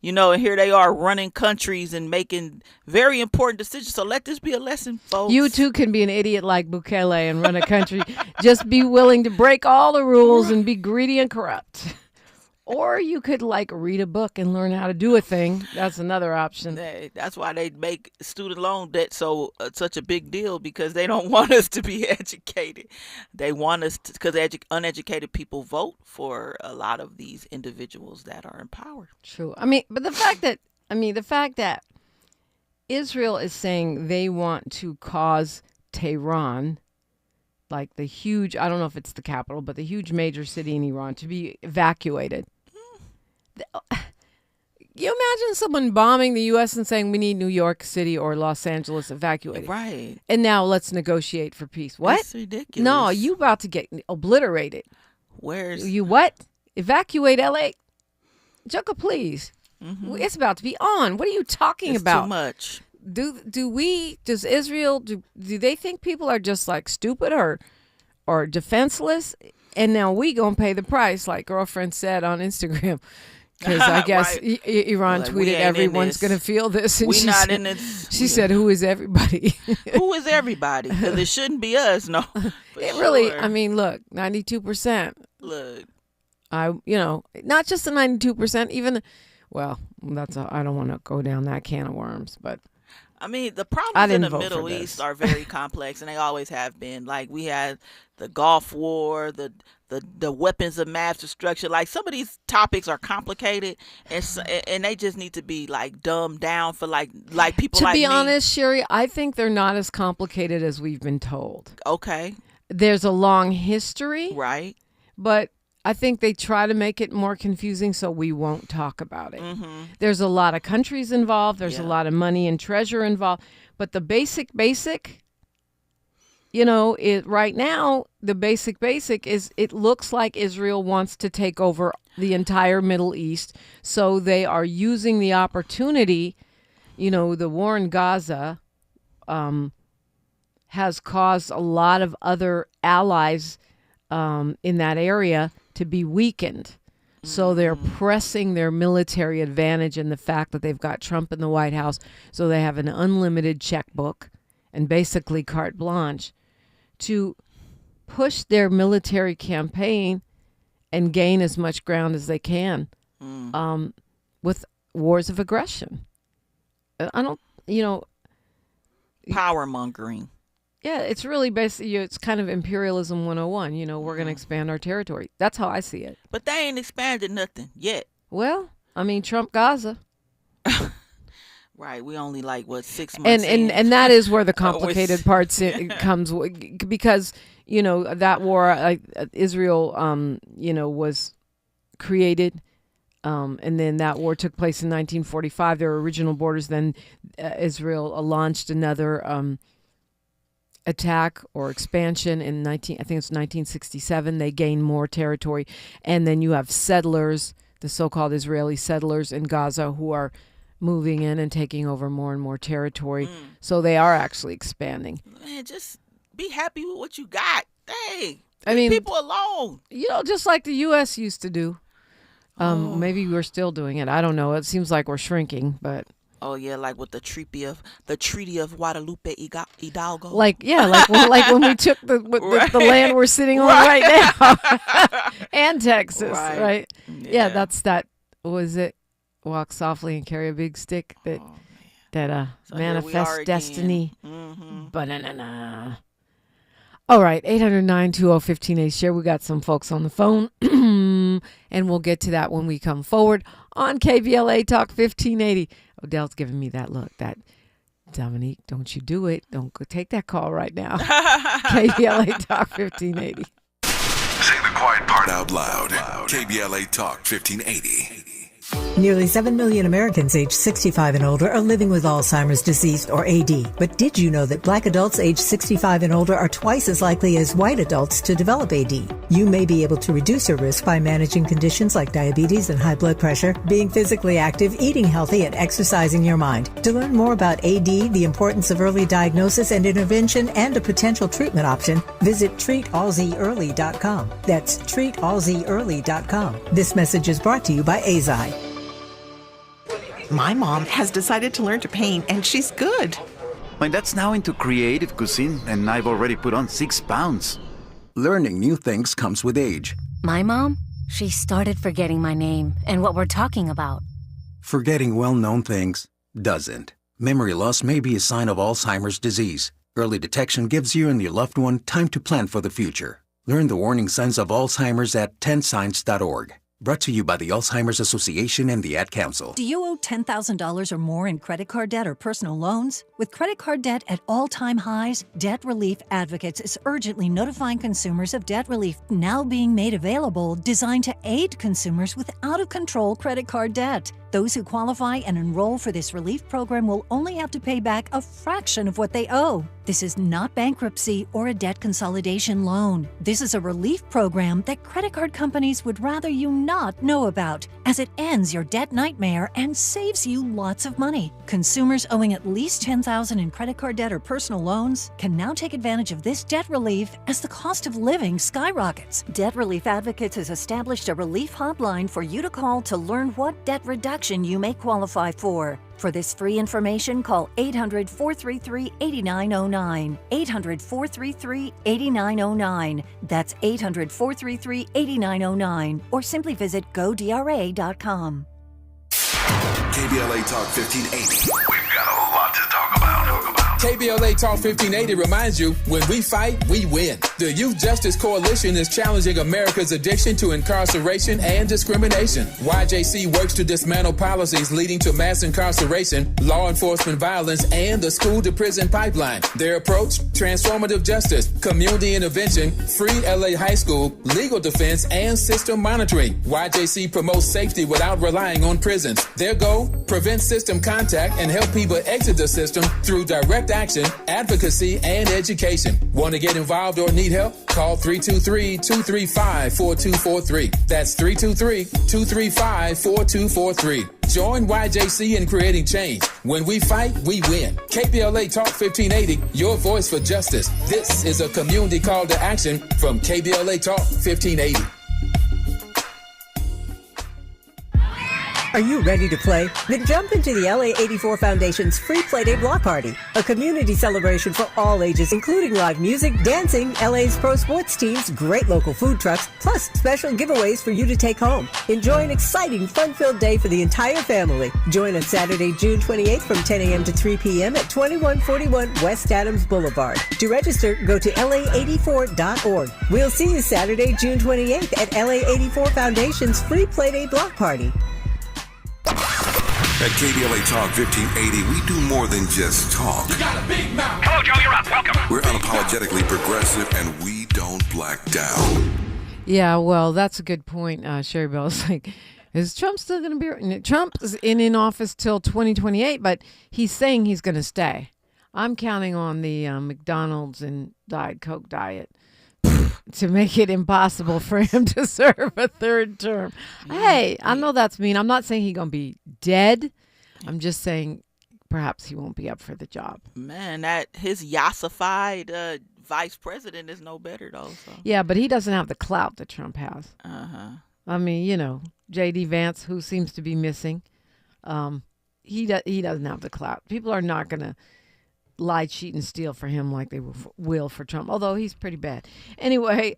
and here they are running countries and making very important decisions. So let this be a lesson, folks. You too can be an idiot like Bukele and run a country. Just be willing to break all the rules and be greedy and corrupt. Or you could read a book and learn how to do a thing. That's another option. That's why they make student loan debt such a big deal, because they don't want us to be educated. They want us to, because uneducated people vote for a lot of these individuals that are in power. True. But the fact that Israel is saying they want to cause Tehran, like the huge, I don't know if it's the capital, but the huge major city in Iran, to be evacuated. You imagine someone bombing the U.S. and saying we need New York City or Los Angeles evacuated. Right. And now let's negotiate for peace. What? That's ridiculous. No, you about to get obliterated. You what? Evacuate L.A.? Joker, please. Mm-hmm. It's about to be on. What are you talking about? Too much. Does Israel, do they think people are just stupid or defenseless? And now we gonna pay the price, like girlfriend said on Instagram. Because I guess Right. Iran tweeted everyone's going to feel this. And we not in this. She said, who is everybody? Who is everybody? Because it shouldn't be us, no. It really, look, 92%. Look. Not just the 92%, even, I don't want to go down that can of worms, but. The problems in the Middle East are very complex, and they always have been. Like, we had the Gulf War, the weapons of mass destruction. Like, some of these topics are complicated, and they just need to be dumbed down for like people. To be honest, Sherri, I think they're not as complicated as we've been told. Okay. There's a long history, right? But I think they try to make it more confusing so we won't talk about it. Mm-hmm. There's a lot of countries involved. There's a lot of money and treasure involved. But the basic, right now, the basic is it looks like Israel wants to take over the entire Middle East. So they are using the opportunity. The war in Gaza has caused a lot of other allies in that area to be weakened. So they're pressing their military advantage in the fact that they've got Trump in the White House. So they have an unlimited checkbook and basically carte blanche to push their military campaign and gain as much ground as they can with wars of aggression. Power mongering. Yeah, it's really basically, it's kind of imperialism 101. We're going to expand our territory. That's how I see it. But they ain't expanded nothing yet. Well, Trump Gaza. Right. We only 6 months and that is where the complicated parts comes, because, that war, Israel, was created. And then that war took place in 1945. There were original borders. Then Israel launched another attack or expansion in I think it's 1967. They gained more territory. And then you have settlers, the so-called Israeli settlers in Gaza, who are moving in and taking over more and more territory. So they are actually expanding. Man, just be happy with what you got. Dang. I mean, leave people alone. Just like the U.S. used to do. Maybe we're still doing it. I don't know. It seems like we're shrinking, but. Oh yeah, like with the Treaty of Guadalupe Hidalgo. Like when we took the land we're sitting on right now, and Texas, right? Yeah, that's that. Was it walk softly and carry a big stick that so manifest destiny? Banana. All right, 800-920-1580. Share. We got some folks on the phone, and we'll get to that when we come forward on KBLA Talk 1580. Odell's giving me that look. That Dominique, don't you do it? Don't go take that call right now. KBLA Talk 1580. Say the quiet part out loud. KBLA Talk 1580. Nearly 7 million Americans aged 65 and older are living with Alzheimer's disease, or AD. But did you know that Black adults aged 65 and older are twice as likely as white adults to develop AD? You may be able to reduce your risk by managing conditions like diabetes and high blood pressure, being physically active, eating healthy, and exercising your mind. To learn more about AD, the importance of early diagnosis and intervention, and a potential treatment option, visit treatalzearly.com. That's treatalzearly.com. This message is brought to you by AZI. My mom has decided to learn to paint, and she's good. My dad's now into creative cuisine, and I've already put on 6 pounds. Learning new things comes with age. My mom, she started forgetting my name and what we're talking about. Forgetting well-known things doesn't. Memory loss may be a sign of Alzheimer's disease. Early detection gives you and your loved one time to plan for the future. Learn the warning signs of Alzheimer's at 10signs.org. Brought to you by the Alzheimer's Association and the Ad Council. Do you owe $10,000 or more in credit card debt or personal loans? With credit card debt at all-time highs, Debt Relief Advocates is urgently notifying consumers of debt relief now being made available, designed to aid consumers with out-of-control credit card debt. Those who qualify and enroll for this relief program will only have to pay back a fraction of what they owe. This is not bankruptcy or a debt consolidation loan. This is a relief program that credit card companies would rather you not know about, as it ends your debt nightmare and saves you lots of money. Consumers owing at least $10,000 in credit card debt or personal loans can now take advantage of this debt relief as the cost of living skyrockets. Debt Relief Advocates has established a relief hotline for you to call to learn what debt reduction you may qualify for. For this free information, call 800-433-8909. 800-433-8909. That's 800-433-8909. Or simply visit godra.com. KBLA Talk 1580. We've got a lot to talk about. KBLA Talk 1580 reminds you, when we fight, we win. The Youth Justice Coalition is challenging America's addiction to incarceration and discrimination. YJC works to dismantle policies leading to mass incarceration, law enforcement violence, and the school-to-prison pipeline. Their approach? Transformative justice, community intervention, free LA high school, legal defense, and system monitoring. YJC promotes safety without relying on prisons. Their goal? Prevent system contact and help people exit the system through direct action, advocacy, and education. Want to get involved or need help? Call 323-235-4243. That's 323-235-4243. Join YJC in creating change. When we fight, we win. KBLA Talk 1580, your voice for justice. This is a community call to action from KBLA Talk 1580. Are you ready to play? Then jump into the LA 84 Foundation's free Playday Block Party, a community celebration for all ages, including live music, dancing, LA's pro sports teams, great local food trucks, plus special giveaways for you to take home. Enjoy an exciting, fun-filled day for the entire family. Join us Saturday, June 28th from 10 a.m. to 3 p.m. at 2141 West Adams Boulevard. To register, go to la84.org. We'll see you Saturday, June 28th at LA 84 Foundation's free Playday Block Party. At KBLA Talk 1580, we do more than just talk. You got a big mouth. Hello, Joe, you're up. Welcome. We're unapologetically progressive, and we don't black down. Yeah, well, that's a good point, Sherry Bell. It's like, is Trump still going to be... Trump is in office till 2028, but he's saying he's going to stay. I'm counting on the McDonald's and Diet Coke diet to make it impossible for him to serve a third term. Hey, I know that's mean. I'm not saying he's going to be dead. I'm just saying perhaps he won't be up for the job. Man, that his yassified vice president is no better, though. So. Yeah, but he doesn't have the clout that Trump has. Uh-huh. I mean, you know, J.D. Vance, who seems to be missing, he doesn't have the clout. People are not going to lie, cheat, and steal for him like they will for Trump, although he's pretty bad. Anyway,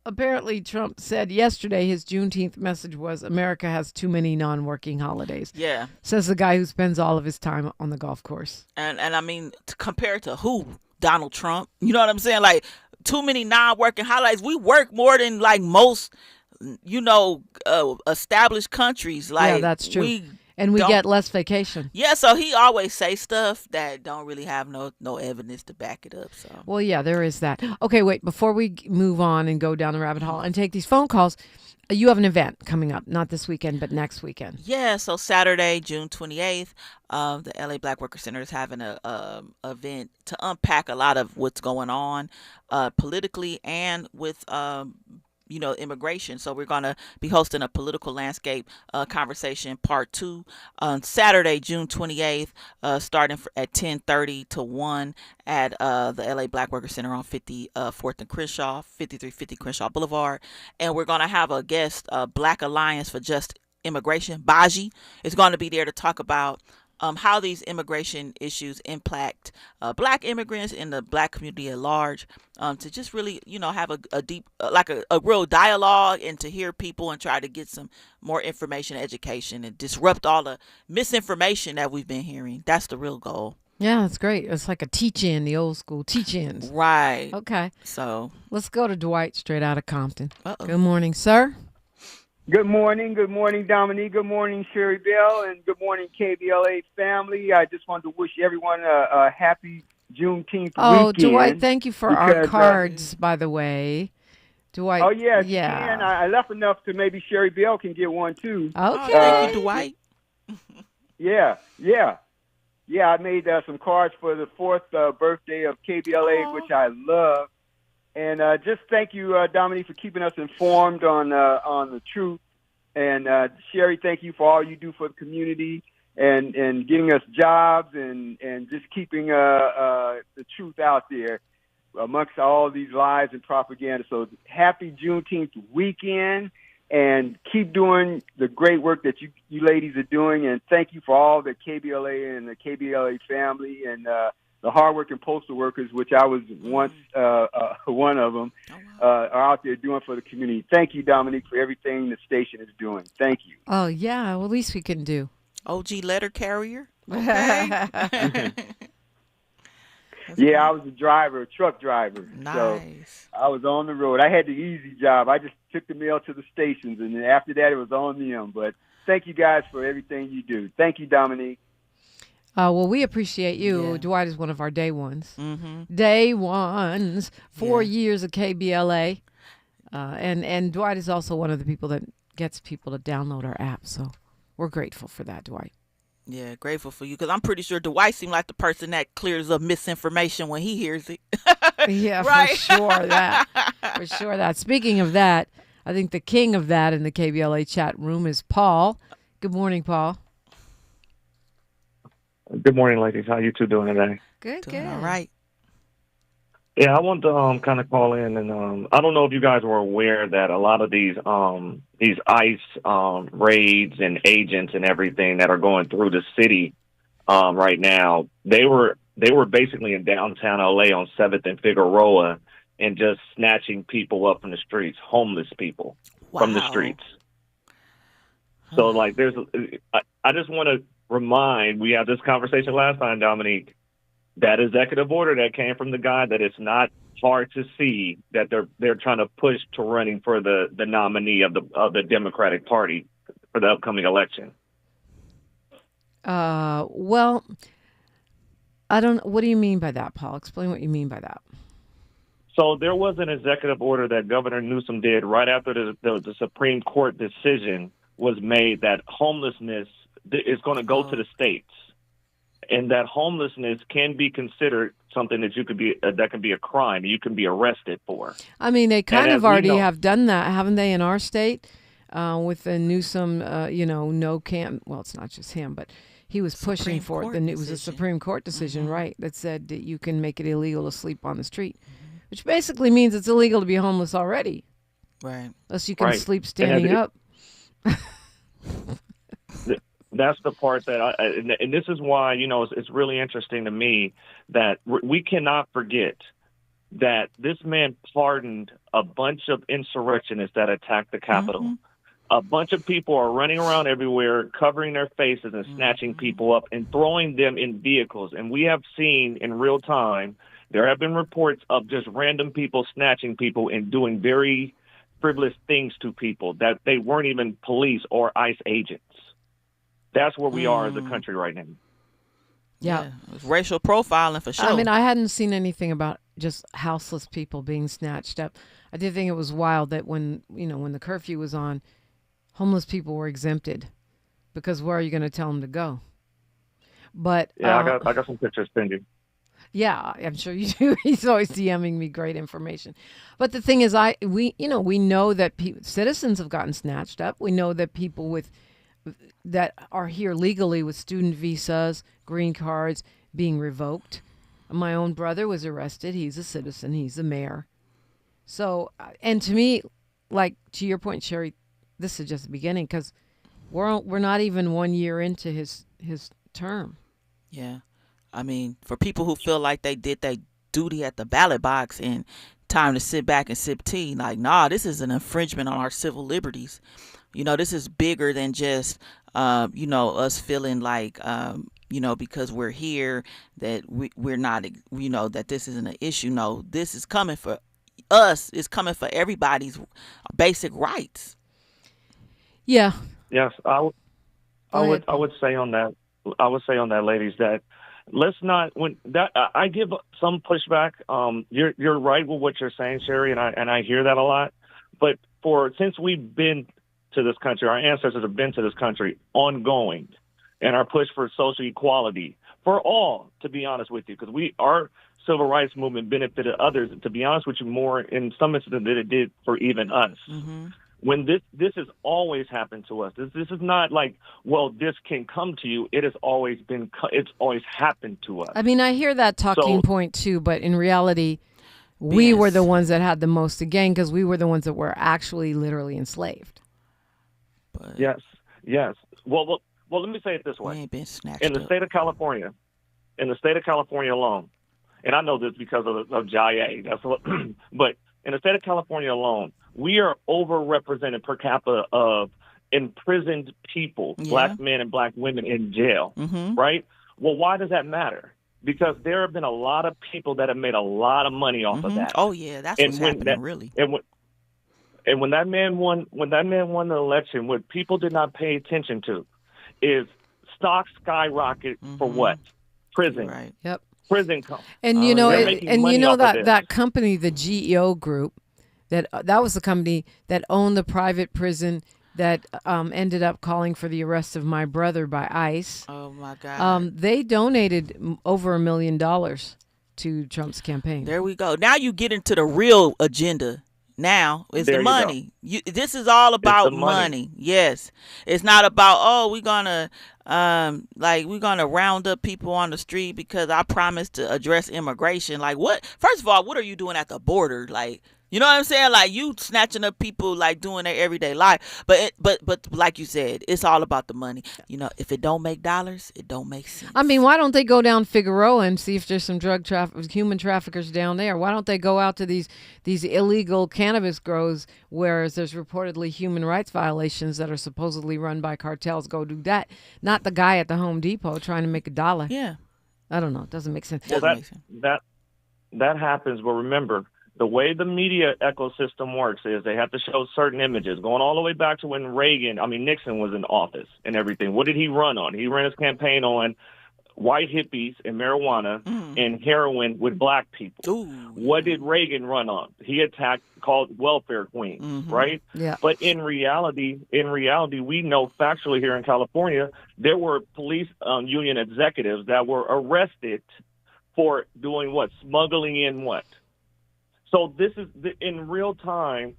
apparently Trump said yesterday his Juneteenth message was, America has too many non-working holidays. Yeah. Says the guy who spends all of his time on the golf course. And I mean, compared to who? Donald Trump? You know what I'm saying? Like, too many non-working holidays. We work more than, like, most, established countries. Like, yeah, that's true. And we get less vacation. Yeah, so he always say stuff that don't really have no evidence to back it up. So. Well, yeah, there is that. Okay, wait, before we move on and go down the rabbit hole and take these phone calls, you have an event coming up, not this weekend, but next weekend. Yeah, so Saturday, June 28th, the LA Black Worker Center is having a event to unpack a lot of what's going on politically and with immigration. So we're going to be hosting a political landscape conversation part 2 on Saturday, June 28th, starting at 10:30 to 1 at the LA Black Worker Center on 54th and Crenshaw, 5350 Crenshaw Boulevard. And we're going to have a guest, Black Alliance for Just Immigration, Baji, is going to be there to talk about how these immigration issues impact Black immigrants and the Black community at large, to just really, have a deep, a real dialogue and to hear people and try to get some more information, education, and disrupt all the misinformation that we've been hearing. That's the real goal. Yeah, that's great. It's like a teach-in, the old school teach-ins. Right. Okay. So let's go to Dwight straight out of Compton. Uh-oh. Good morning, sir. Good morning, Dominique. Good morning, Sherry Bell, and good morning, KBLA family. I just wanted to wish everyone a happy Juneteenth weekend. Dwight, thank you for our cards, by the way. Dwight. Oh, yes, yeah. And I left enough to maybe Sherry Bell can get one, too. Okay. Thank you, Dwight. Yeah. I made some cards for the 4th birthday of KBLA, which I love. And just thank you, Dominique, for keeping us informed on the truth. And Sherry, thank you for all you do for the community and getting us jobs and just keeping the truth out there amongst all these lies and propaganda. So happy Juneteenth weekend, and keep doing the great work that you ladies are doing. And thank you for all the KBLA and the KBLA family and the hardworking postal workers, which I was once one of them, are out there doing for the community. Thank you, Dominique, for everything the station is doing. Thank you. Oh, yeah. Well, at least we can do. OG letter carrier. Okay. Yeah, I was a truck driver. Nice. So I was on the road. I had the easy job. I just took the mail to the stations, and then after that, it was on them. But thank you guys for everything you do. Thank you, Dominique. Well, we appreciate you. Yeah. Dwight is one of our day ones. Mm-hmm. Day ones. 4 years of KBLA. And Dwight is also one of the people that gets people to download our app. So we're grateful for that, Dwight. Yeah, grateful for you, because I'm pretty sure Dwight seemed like the person that clears up misinformation when he hears it. Yeah, right? For sure that. Speaking of that, I think the king of that in the KBLA chat room is Paul. Good morning, Paul. Good morning, ladies. How you two doing today? Good. All right. Yeah, I want to kind of call in, and I don't know if you guys were aware that a lot of these ICE raids and agents and everything that are going through the city right now, they were basically in downtown LA on 7th and Figueroa and just snatching people up from the streets, homeless people from the streets. So, like, I just want to remind, we had this conversation last time, Dominique, that executive order that came from the guy, that it's not hard to see that they're trying to push to running for the nominee of the Democratic Party for the upcoming election. Well, I don't. What do you mean by that, Paul? Explain what you mean by that. So there was an executive order that Governor Newsom did right after the Supreme Court decision was made that homelessness is going to go to the states, and that homelessness can be considered something that that can be a crime you can be arrested for. I mean, they kind And of as we already know- have done that, haven't they, in our state? With the Newsom, no camp. Well, it's not just him, but he was pushing for it. Then it was a Supreme Court decision, right, that said that you can make it illegal to sleep on the street, which basically means it's illegal to be homeless already. Right. Unless you can Right. sleep And standing up. That's the part that and this is why, it's really interesting to me that we cannot forget that this man pardoned a bunch of insurrectionists that attacked the Capitol. A bunch of people are running around everywhere, covering their faces and snatching people up and throwing them in vehicles. And we have seen in real time, there have been reports of just random people snatching people and doing very frivolous things to people that they weren't even police or ICE agents. That's where we are as a country right now. Yeah. It's racial profiling for sure. I mean, I hadn't seen anything about just houseless people being snatched up. I did think it was wild that when the curfew was on, homeless people were exempted, because where are you going to tell them to go? But yeah, I got some pictures to send you. Yeah, I'm sure you do. He's always DMing me great information. But the thing is, we know that citizens have gotten snatched up. We know that people that are here legally with student visas, green cards being revoked. My own brother was arrested. He's a citizen. He's the mayor. So, and to me, like to your point, Sherri, this is just the beginning, because we're not even 1 year into his term. Yeah. I mean, for people who feel like they did their duty at the ballot box and time to sit back and sip tea, like, nah, this is an infringement on our civil liberties. This is bigger than just, us feeling like, because we're here, that we're not, that this isn't an issue. No, this is coming for us. It's coming for everybody's basic rights. Yeah. Yes, I would say on that, ladies, that let's not I give some pushback. You're right with what you're saying, Sherri, and I hear that a lot. But since we've been to this country, our ancestors have been to this country ongoing, and our push for social equality for all, to be honest with you, because our civil rights movement benefited others, to be honest with you, more in some instances than it did for even us. Mm-hmm. When this has always happened to us. This is not like, well, this can come to you. It has always it's always happened to us. I mean, I hear that talking point too, but in reality, we were the ones that had the most to gain, because we were the ones that were actually literally enslaved. But yes. Well, let me say it this way. We ain't been snatched in the state of California alone, and I know this because of Jaya, but in the state of California alone, we are overrepresented per capita of imprisoned people, black men and black women in jail, right? Well, why does that matter? Because there have been a lot of people that have made a lot of money off of that. Oh yeah, that's what's happening, really. And when that man won the election, what people did not pay attention to is stocks skyrocket for what? Prison. Right. Yep. Prison company. And that company, the GEO Group, that was the company that owned the private prison that ended up calling for the arrest of my brother by ICE. Oh my God. They donated over $1 million to Trump's campaign. There we go. Now you get into the real agenda. Now it's the money. This is all about money. Yes, it's not about we're gonna round up people on the street because I promised to address immigration. Like what? First of all, what are you doing at the border? Like. You know what I'm saying? Like you snatching up people like doing their everyday life. But like you said, it's all about the money. If it don't make dollars, it don't make sense. I mean, why don't they go down Figueroa and see if there's some human traffickers down there? Why don't they go out to these illegal cannabis grows where there's reportedly human rights violations that are supposedly run by cartels? Go do that. Not the guy at the Home Depot trying to make $1. Yeah. I don't know. It doesn't make sense. Well, that happens, but remember, the way the media ecosystem works is they have to show certain images going all the way back to when Nixon was in office and everything. What did he run on? He ran his campaign on white hippies and marijuana and heroin with black people. What did Reagan run on? He attacked called welfare queens, right? Yeah. But in reality, we know factually here in California, there were police union executives that were arrested for doing what? Smuggling in what? So this is in real time.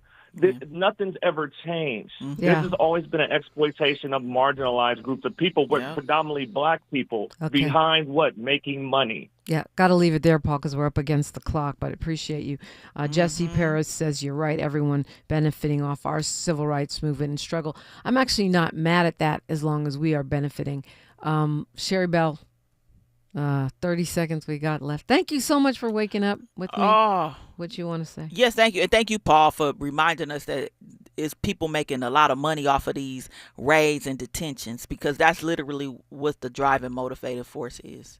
Nothing's ever changed. This has always been an exploitation of marginalized groups of people, but predominantly black people, behind what? Making money. Yeah, got to leave it there, Paul, because we're up against the clock, but I appreciate you. Jesse Paris says you're right, everyone benefiting off our civil rights movement and struggle. I'm actually not mad at that as long as we are benefiting. Sherry Bell, 30 seconds we got left. Thank you so much for waking up with me. What you want to say? Yes, thank you. And thank you, Paul, for reminding us that it's people making a lot of money off of these raids and detentions, because that's literally what the driving motivative force is.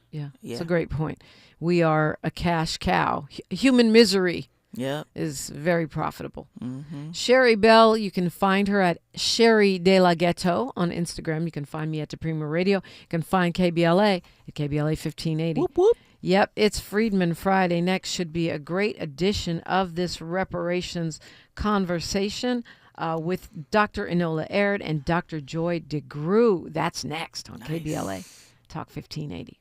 Yeah, it's a great point. We are a cash cow. Human misery is very profitable. Sherry Bell, you can find her at Sherry De La Ghetto on Instagram. You can find me at DiPrima Radio. You can find KBLA at KBLA 1580. Whoop, whoop. Yep, it's Freedman Friday. Next should be a great edition of this reparations conversation with Dr. Enola Aird and Dr. Joy DeGruy. That's next on KBLA Talk 1580.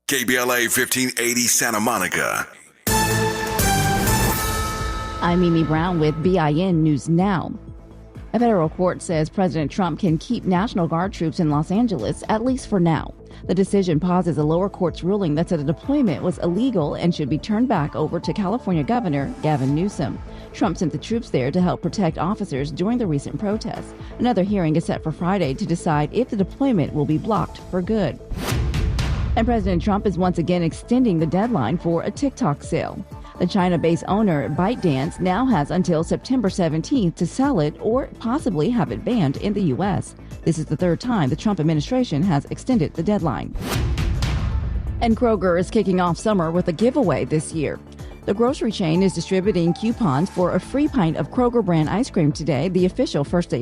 KBLA 1580 Santa Monica. I'm Mimi Brown with BIN News Now. A federal court says President Trump can keep National Guard troops in Los Angeles, at least for now. The decision pauses a lower court's ruling that said the deployment was illegal and should be turned back over to California Governor Gavin Newsom. Trump sent the troops there to help protect officers during the recent protests. Another hearing is set for Friday to decide if the deployment will be blocked for good. And President Trump is once again extending the deadline for a TikTok sale. The China-based owner ByteDance now has until September 17th to sell it or possibly have it banned in the U.S. This is the third time the Trump administration has extended the deadline. And Kroger is kicking off summer with a giveaway this year. The grocery chain is distributing coupons for a free pint of Kroger brand ice cream today, the official first day